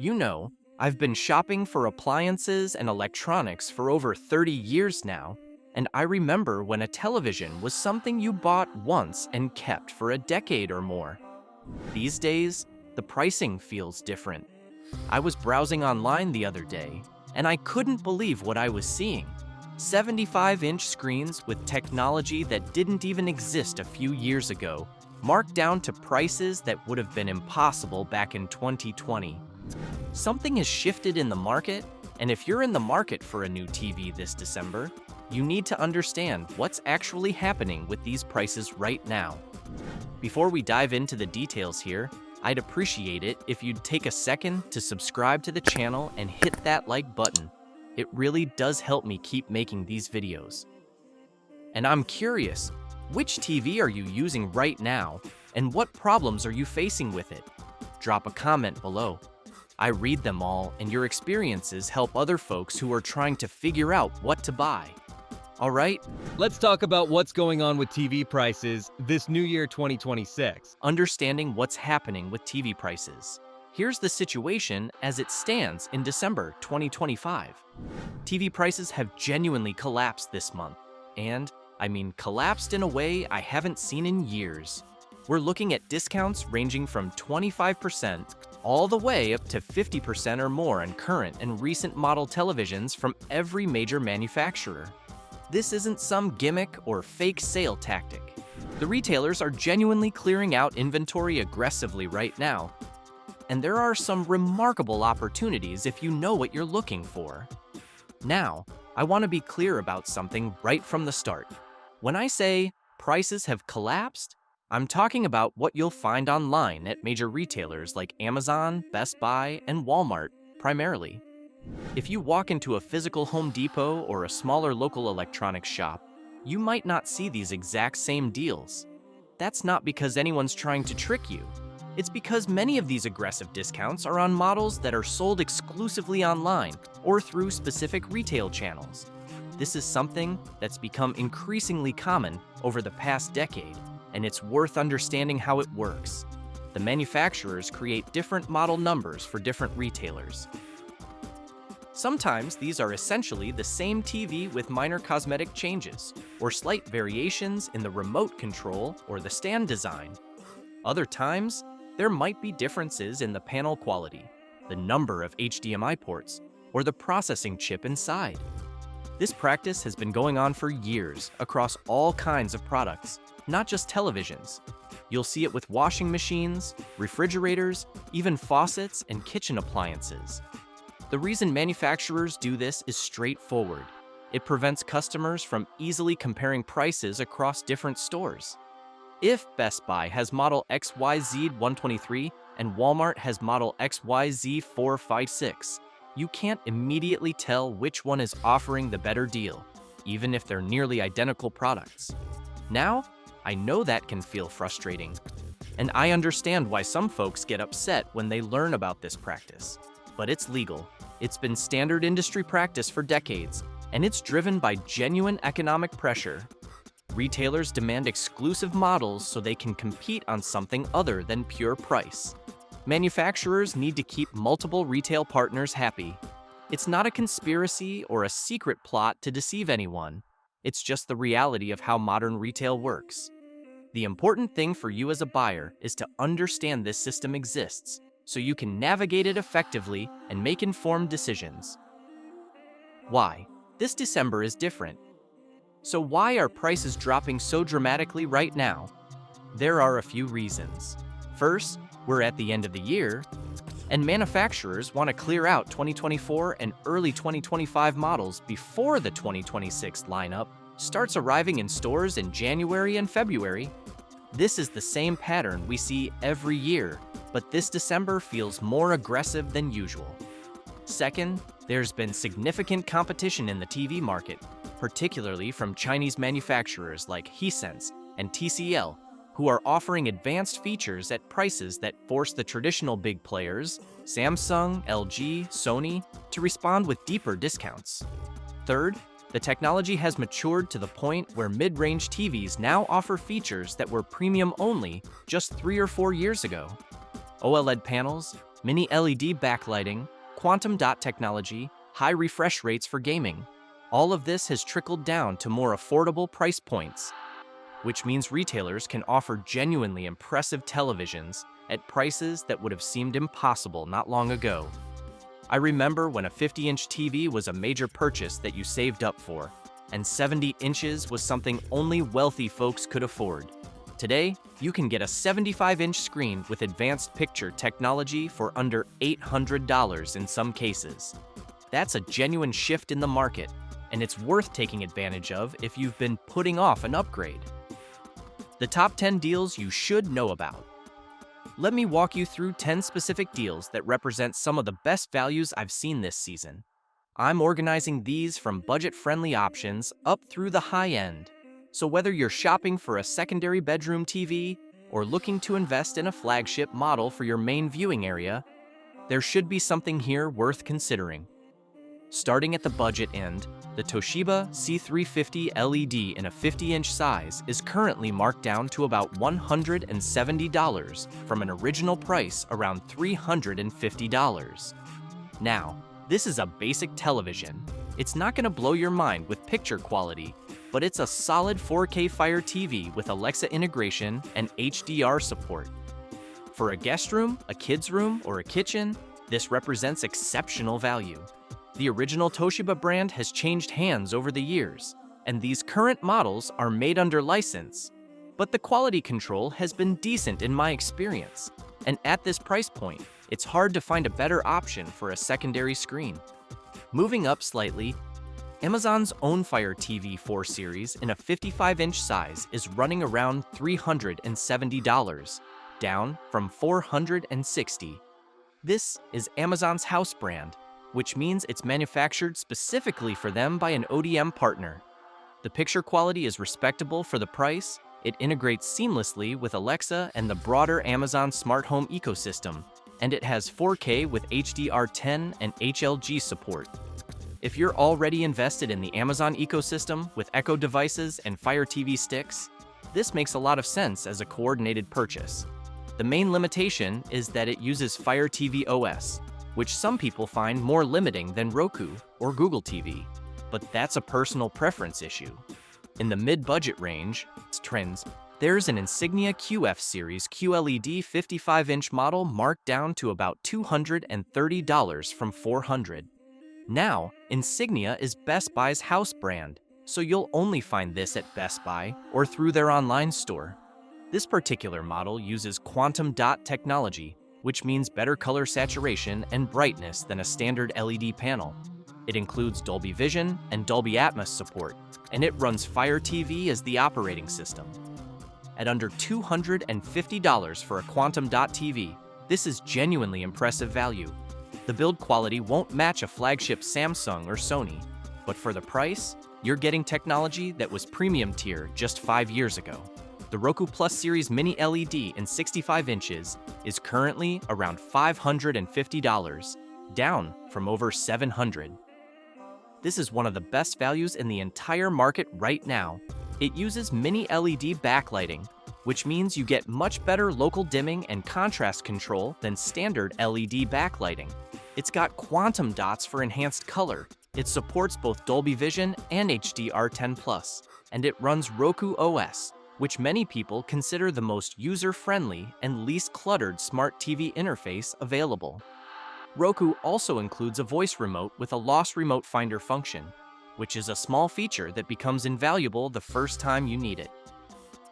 You know, I've been shopping for appliances and electronics for over 30 years now, and I remember when a television was something you bought once and kept for a decade or more. These days, the pricing feels different. I was browsing online the other day, and I couldn't believe what I was seeing. 75-inch screens with technology that didn't even exist a few years ago, marked down to prices that would have been impossible back in 2020. Something has shifted in the market, and if you're in the market for a new TV this December, you need to understand what's actually happening with these prices right now. Before we dive into the details here, I'd appreciate it if you'd take a second to subscribe to the channel and hit that like button. It really does help me keep making these videos. And I'm curious, which TV are you using right now, and what problems are you facing with it? Drop a comment below. I read them all, and your experiences help other folks who are trying to figure out what to buy. All right? Let's talk about what's going on with TV prices this new year 2026. Understanding what's happening with TV prices. Here's the situation as it stands in December 2025. TV prices have genuinely collapsed this month, and I mean collapsed in a way I haven't seen in years. We're looking at discounts ranging from 25% all the way up to 50% or more on current and recent model televisions from every major manufacturer. This isn't some gimmick or fake sale tactic. The retailers are genuinely clearing out inventory aggressively right now, and there are some remarkable opportunities if you know what you're looking for. Now, I want to be clear about something right from the start. When I say prices have collapsed, I'm talking about what you'll find online at major retailers like Amazon, Best Buy, and Walmart, primarily. If you walk into a physical Home Depot or a smaller local electronics shop, you might not see these exact same deals. That's not because anyone's trying to trick you. It's because many of these aggressive discounts are on models that are sold exclusively online or through specific retail channels. This is something that's become increasingly common over the past decade, and it's worth understanding how it works. The manufacturers create different model numbers for different retailers. Sometimes these are essentially the same TV with minor cosmetic changes, or slight variations in the remote control or the stand design. Other times, there might be differences in the panel quality, the number of HDMI ports, or the processing chip inside. This practice has been going on for years across all kinds of products, not just televisions. You'll see it with washing machines, refrigerators, even faucets and kitchen appliances. The reason manufacturers do this is straightforward. It prevents customers from easily comparing prices across different stores. If Best Buy has model XYZ123 and Walmart has model XYZ456, you can't immediately tell which one is offering the better deal, even if they're nearly identical products. Now, I know that can feel frustrating, and I understand why some folks get upset when they learn about this practice. But it's legal. It's been standard industry practice for decades, and it's driven by genuine economic pressure. Retailers demand exclusive models so they can compete on something other than pure price. Manufacturers need to keep multiple retail partners happy. It's not a conspiracy or a secret plot to deceive anyone. It's just the reality of how modern retail works. The important thing for you as a buyer is to understand this system exists, so you can navigate it effectively and make informed decisions. Why? This December is different. So why are prices dropping so dramatically right now? There are a few reasons. First, we're at the end of the year, and manufacturers want to clear out 2024 and early 2025 models before the 2026 lineup starts arriving in stores in January and February. This is the same pattern we see every year, but this December feels more aggressive than usual. Second, there's been significant competition in the TV market, particularly from Chinese manufacturers like Hisense and TCL, who are offering advanced features at prices that force the traditional big players, Samsung, LG, Sony, to respond with deeper discounts. Third, the technology has matured to the point where mid-range TVs now offer features that were premium only just 3 or 4 years ago. OLED panels, Mini LED backlighting, quantum dot technology, high refresh rates for gaming. All of this has trickled down to more affordable price points, which means retailers can offer genuinely impressive televisions at prices that would have seemed impossible not long ago. I remember when a 50-inch TV was a major purchase that you saved up for, and 70 inches was something only wealthy folks could afford. Today, you can get a 75-inch screen with advanced picture technology for under $800 in some cases. That's a genuine shift in the market, and it's worth taking advantage of if you've been putting off an upgrade. The top 10 deals you should know about. Let me walk you through 10 specific deals that represent some of the best values I've seen this season. I'm organizing these from budget-friendly options up through the high end. So whether you're shopping for a secondary bedroom TV or looking to invest in a flagship model for your main viewing area, there should be something here worth considering. Starting at the budget end, the Toshiba C350 LED in a 50-inch size is currently marked down to about $170 from an original price around $350. Now, this is a basic television. It's not going to blow your mind with picture quality, but it's a solid 4K Fire TV with Alexa integration and HDR support. For a guest room, a kid's room, or a kitchen, this represents exceptional value. The original Toshiba brand has changed hands over the years, and these current models are made under license. But the quality control has been decent in my experience, and at this price point, it's hard to find a better option for a secondary screen. Moving up slightly, Amazon's own Fire TV 4 series in a 55-inch size is running around $370, down from $460. This is Amazon's house brand, which means it's manufactured specifically for them by an ODM partner. The picture quality is respectable for the price, it integrates seamlessly with Alexa and the broader Amazon smart home ecosystem, and it has 4K with HDR10 and HLG support. If you're already invested in the Amazon ecosystem with Echo devices and Fire TV sticks, this makes a lot of sense as a coordinated purchase. The main limitation is that it uses Fire TV OS, which some people find more limiting than Roku or Google TV, but that's a personal preference issue. In the mid-budget range, trends, there's an Insignia QF Series QLED 55-inch model marked down to about $230 from $400. Now, Insignia is Best Buy's house brand, so you'll only find this at Best Buy or through their online store. This particular model uses quantum dot technology, which means better color saturation and brightness than a standard LED panel. It includes Dolby Vision and Dolby Atmos support, and it runs Fire TV as the operating system. At under $250 for a quantum dot TV, this is genuinely impressive value. The build quality won't match a flagship Samsung or Sony, but for the price, you're getting technology that was premium tier just 5 years ago. The Roku Plus Series Mini LED in 65 inches is currently around $550, down from over $700. This is one of the best values in the entire market right now. It uses Mini LED backlighting, which means you get much better local dimming and contrast control than standard LED backlighting. It's got quantum dots for enhanced color. It supports both Dolby Vision and HDR10+, and it runs Roku OS, which many people consider the most user-friendly and least cluttered smart TV interface available. Roku also includes a voice remote with a lost remote finder function, which is a small feature that becomes invaluable the first time you need it.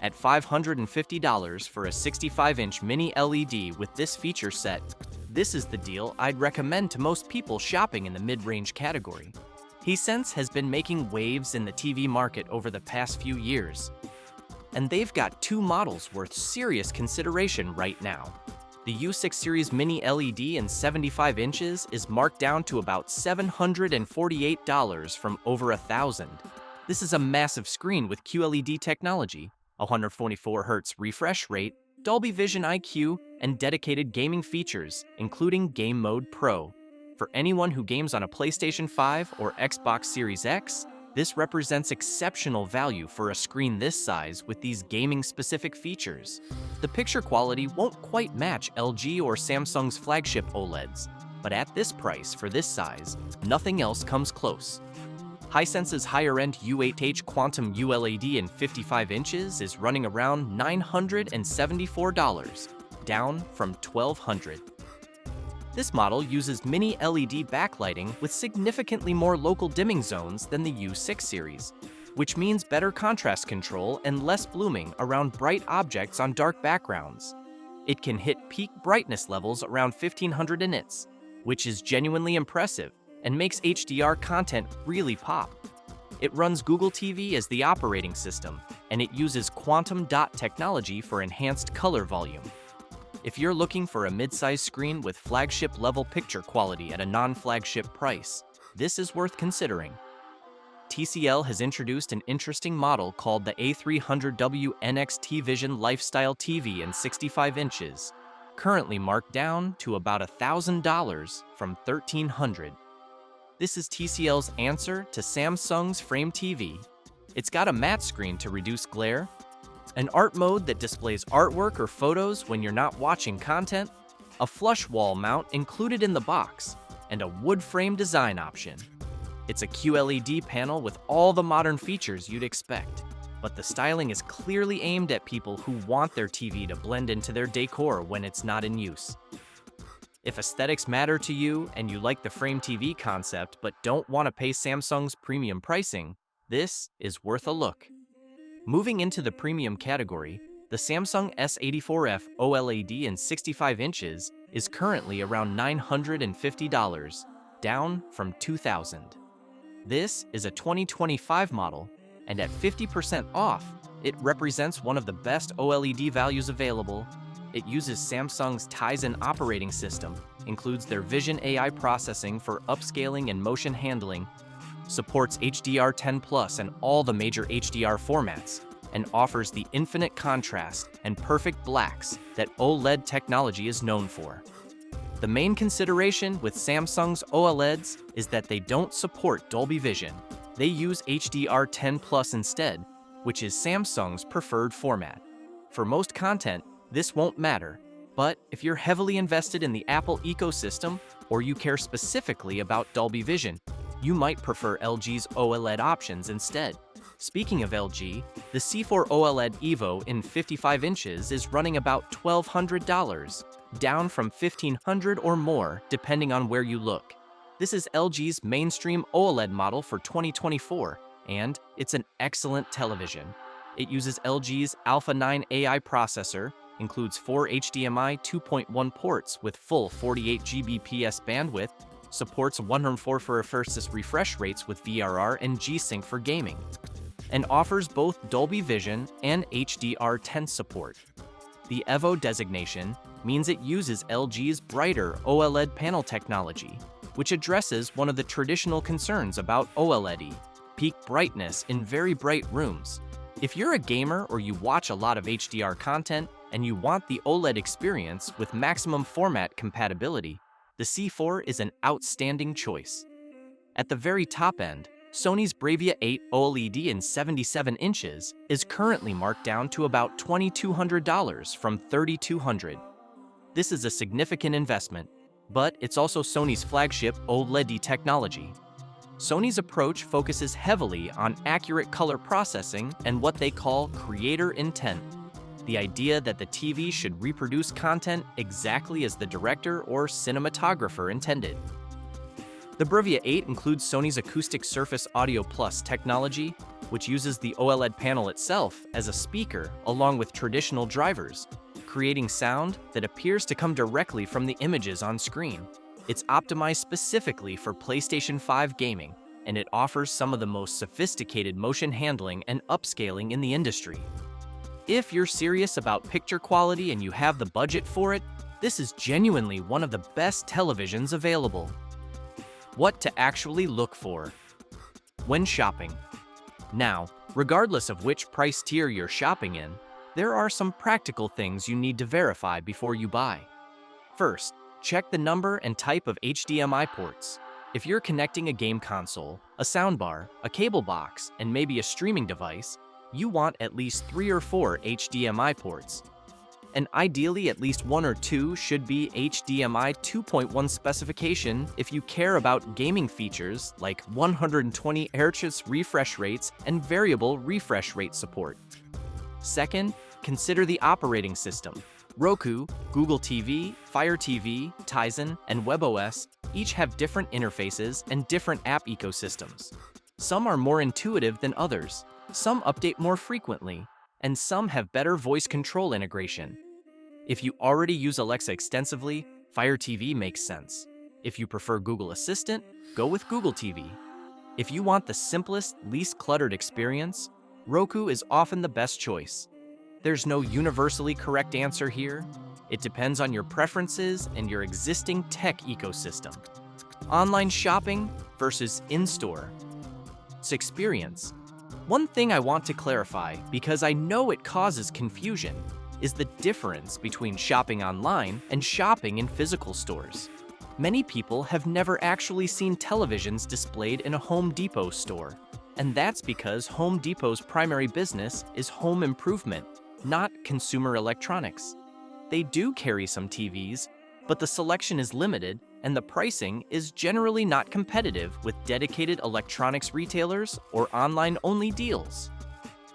At $550 for a 65-inch mini LED with this feature set, this is the deal I'd recommend to most people shopping in the mid-range category. Hisense has been making waves in the TV market over the past few years, and they've got 2 models worth serious consideration right now. The U6 Series Mini LED in 75 inches is marked down to about $748 from over $1,000. This is a massive screen with QLED technology, 144 Hz refresh rate, Dolby Vision IQ, and dedicated gaming features, including Game Mode Pro. For anyone who games on a PlayStation 5 or Xbox Series X, This represents exceptional value for a screen this size with these gaming-specific features. The picture quality won't quite match LG or Samsung's flagship OLEDs, but at this price for this size, nothing else comes close. Hisense's higher-end U8H Quantum ULED in 55 inches is running around $974, down from $1,200. This model uses mini LED backlighting with significantly more local dimming zones than the U6 series, which means better contrast control and less blooming around bright objects on dark backgrounds. It can hit peak brightness levels around 1500 nits, which is genuinely impressive and makes HDR content really pop. It runs Google TV as the operating system, and it uses quantum dot technology for enhanced color volume. If you're looking for a mid-size screen with flagship-level picture quality at a non-flagship price, this is worth considering. TCL has introduced an interesting model called the A300W NXT Vision Lifestyle TV in 65 inches, currently marked down to about $1,000 from $1,300. This is TCL's answer to Samsung's Frame TV. It's got a matte screen to reduce glare, an art mode that displays artwork or photos when you're not watching content, a flush wall mount included in the box, and a wood frame design option. It's a QLED panel with all the modern features you'd expect, but the styling is clearly aimed at people who want their TV to blend into their decor when it's not in use. If aesthetics matter to you and you like the Frame TV concept but don't want to pay Samsung's premium pricing, this is worth a look. Moving into the premium category, the Samsung S84F OLED in 65 inches is currently around $950, down from $2,000. This is a 2025 model, and at 50% off, it represents one of the best OLED values available. It uses Samsung's Tizen operating system, includes their Vision AI processing for upscaling and motion handling, supports HDR10+ and all the major HDR formats, and offers the infinite contrast and perfect blacks that OLED technology is known for. The main consideration with Samsung's OLEDs is that they don't support Dolby Vision. They use HDR10+ instead, which is Samsung's preferred format. For most content, this won't matter, but if you're heavily invested in the Apple ecosystem or you care specifically about Dolby Vision, you might prefer LG's OLED options instead. Speaking of LG, the C4 OLED Evo in 55 inches is running about $1,200, down from $1,500 or more depending on where you look. This is LG's mainstream OLED model for 2024, and it's an excellent television. It uses LG's Alpha 9 AI processor, includes 4 HDMI 2.1 ports with full 48 Gbps bandwidth, supports 144 Hz refresh rates with VRR and G-Sync for gaming, and offers both Dolby Vision and HDR10 support. The EVO designation means it uses LG's brighter OLED panel technology, which addresses one of the traditional concerns about OLED, peak brightness in very bright rooms. If you're a gamer or you watch a lot of HDR content and you want the OLED experience with maximum format compatibility, the C4 is an outstanding choice. At the very top end, Sony's Bravia 8 OLED in 77 inches is currently marked down to about $2,200 from $3,200. This is a significant investment, but it's also Sony's flagship OLED technology. Sony's approach focuses heavily on accurate color processing and what they call creator intent, the idea that the TV should reproduce content exactly as the director or cinematographer intended. The Bravia 8 includes Sony's Acoustic Surface Audio Plus technology, which uses the OLED panel itself as a speaker along with traditional drivers, creating sound that appears to come directly from the images on screen. It's optimized specifically for PlayStation 5 gaming, and it offers some of the most sophisticated motion handling and upscaling in the industry. If you're serious about picture quality and you have the budget for it, this is genuinely one of the best televisions available. What to actually look for when shopping. Now, regardless of which price tier you're shopping in, there are some practical things you need to verify before you buy. First, check the number and type of HDMI ports. If you're connecting a game console, a soundbar, a cable box, and maybe a streaming device, you want at least 3 or 4 HDMI ports. And ideally, at least 1 or 2 should be HDMI 2.1 specification if you care about gaming features like 120 Hz refresh rates and variable refresh rate support. Second, consider the operating system. Roku, Google TV, Fire TV, Tizen, and WebOS each have different interfaces and different app ecosystems. Some are more intuitive than others, some update more frequently, and some have better voice control integration. If you already use Alexa extensively, Fire TV makes sense. If you prefer Google Assistant, go with Google TV. If you want the simplest, least cluttered experience, Roku is often the best choice. There's no universally correct answer here. It depends on your preferences and your existing tech ecosystem. Online shopping versus in-store experience. One thing I want to clarify, because I know it causes confusion, is the difference between shopping online and shopping in physical stores. Many people have never actually seen televisions displayed in a Home Depot store, and that's because Home Depot's primary business is home improvement, not consumer electronics. They do carry some TVs, but the selection is limited and the pricing is generally not competitive with dedicated electronics retailers or online-only deals.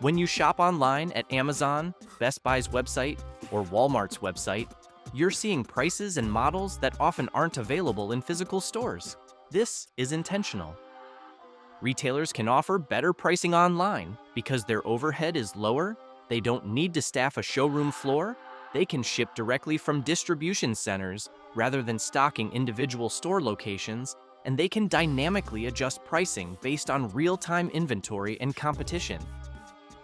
When you shop online at Amazon, Best Buy's website, or Walmart's website, you're seeing prices and models that often aren't available in physical stores. This is intentional. Retailers can offer better pricing online because their overhead is lower, they don't need to staff a showroom floor, they can ship directly from distribution centers rather than stocking individual store locations, and they can dynamically adjust pricing based on real-time inventory and competition.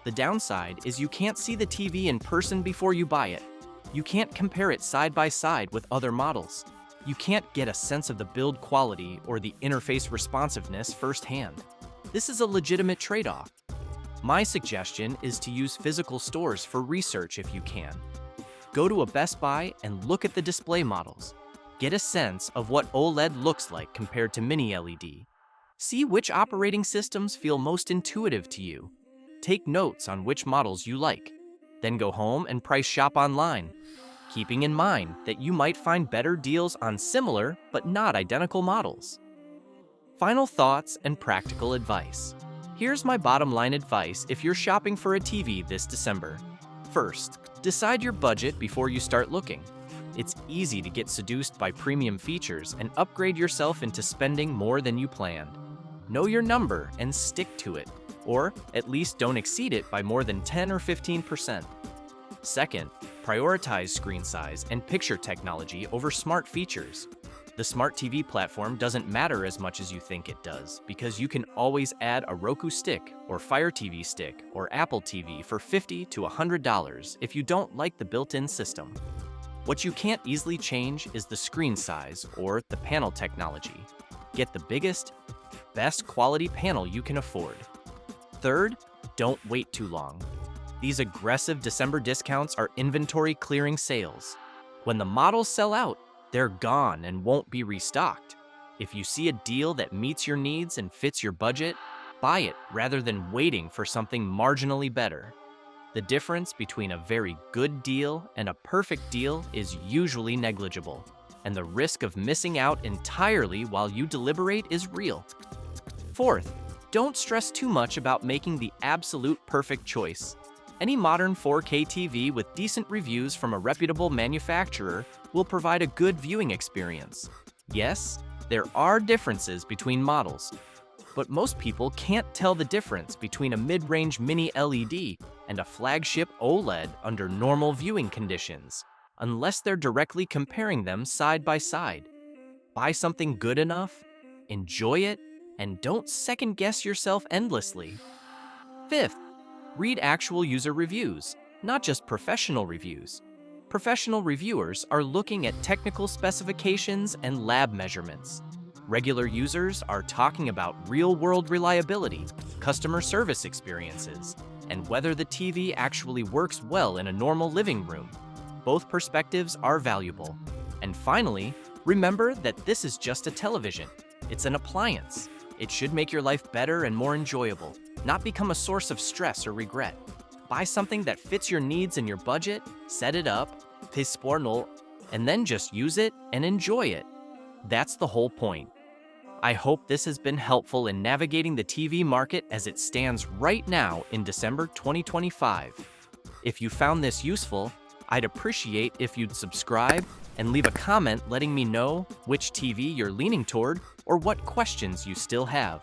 The downside is you can't see the TV in person before you buy it. You can't compare it side by side with other models. You can't get a sense of the build quality or the interface responsiveness firsthand. This is a legitimate trade-off. My suggestion is to use physical stores for research if you can. Go to a Best Buy and look at the display models. Get a sense of what OLED looks like compared to Mini LED. See which operating systems feel most intuitive to you. Take notes on which models you like. Then go home and price shop online, keeping in mind that you might find better deals on similar but not identical models. Final thoughts and practical advice. Here's my bottom line advice if you're shopping for a TV this December. First, decide your budget before you start looking. It's easy to get seduced by premium features and upgrade yourself into spending more than you planned. Know your number and stick to it, or at least don't exceed it by more than 10 or 15%. Second, prioritize screen size and picture technology over smart features. The smart TV platform doesn't matter as much as you think it does because you can always add a Roku stick or Fire TV stick or Apple TV for $50 to $100 if you don't like the built-in system. What you can't easily change is the screen size or the panel technology. Get the biggest, best quality panel you can afford. Third, don't wait too long. These aggressive December discounts are inventory clearing sales. When the models sell out, they're gone and won't be restocked. If you see a deal that meets your needs and fits your budget, buy it rather than waiting for something marginally better. The difference between a very good deal and a perfect deal is usually negligible, and the risk of missing out entirely while you deliberate is real. Fourth, don't stress too much about making the absolute perfect choice. Any modern 4K TV with decent reviews from a reputable manufacturer will provide a good viewing experience. Yes, there are differences between models, but most people can't tell the difference between a mid-range Mini LED and a flagship OLED under normal viewing conditions, unless they're directly comparing them side by side. Buy something good enough, enjoy it, and don't second-guess yourself endlessly. Fifth, read actual user reviews, not just professional reviews. Professional reviewers are looking at technical specifications and lab measurements. Regular users are talking about real-world reliability, customer service experiences, and whether the TV actually works well in a normal living room. Both perspectives are valuable. And finally, remember that this is just a television. It's an appliance. It should make your life better and more enjoyable, not become a source of stress or regret. Buy something that fits your needs and your budget, set it up, pispornol, and then just use it and enjoy it. That's the whole point. I hope this has been helpful in navigating the TV market as it stands right now in December 2025. If you found this useful, I'd appreciate if you'd subscribe and leave a comment letting me know which TV you're leaning toward or what questions you still have.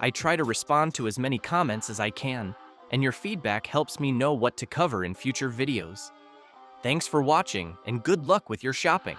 I try to respond to as many comments as I can, and your feedback helps me know what to cover in future videos. Thanks for watching, and good luck with your shopping.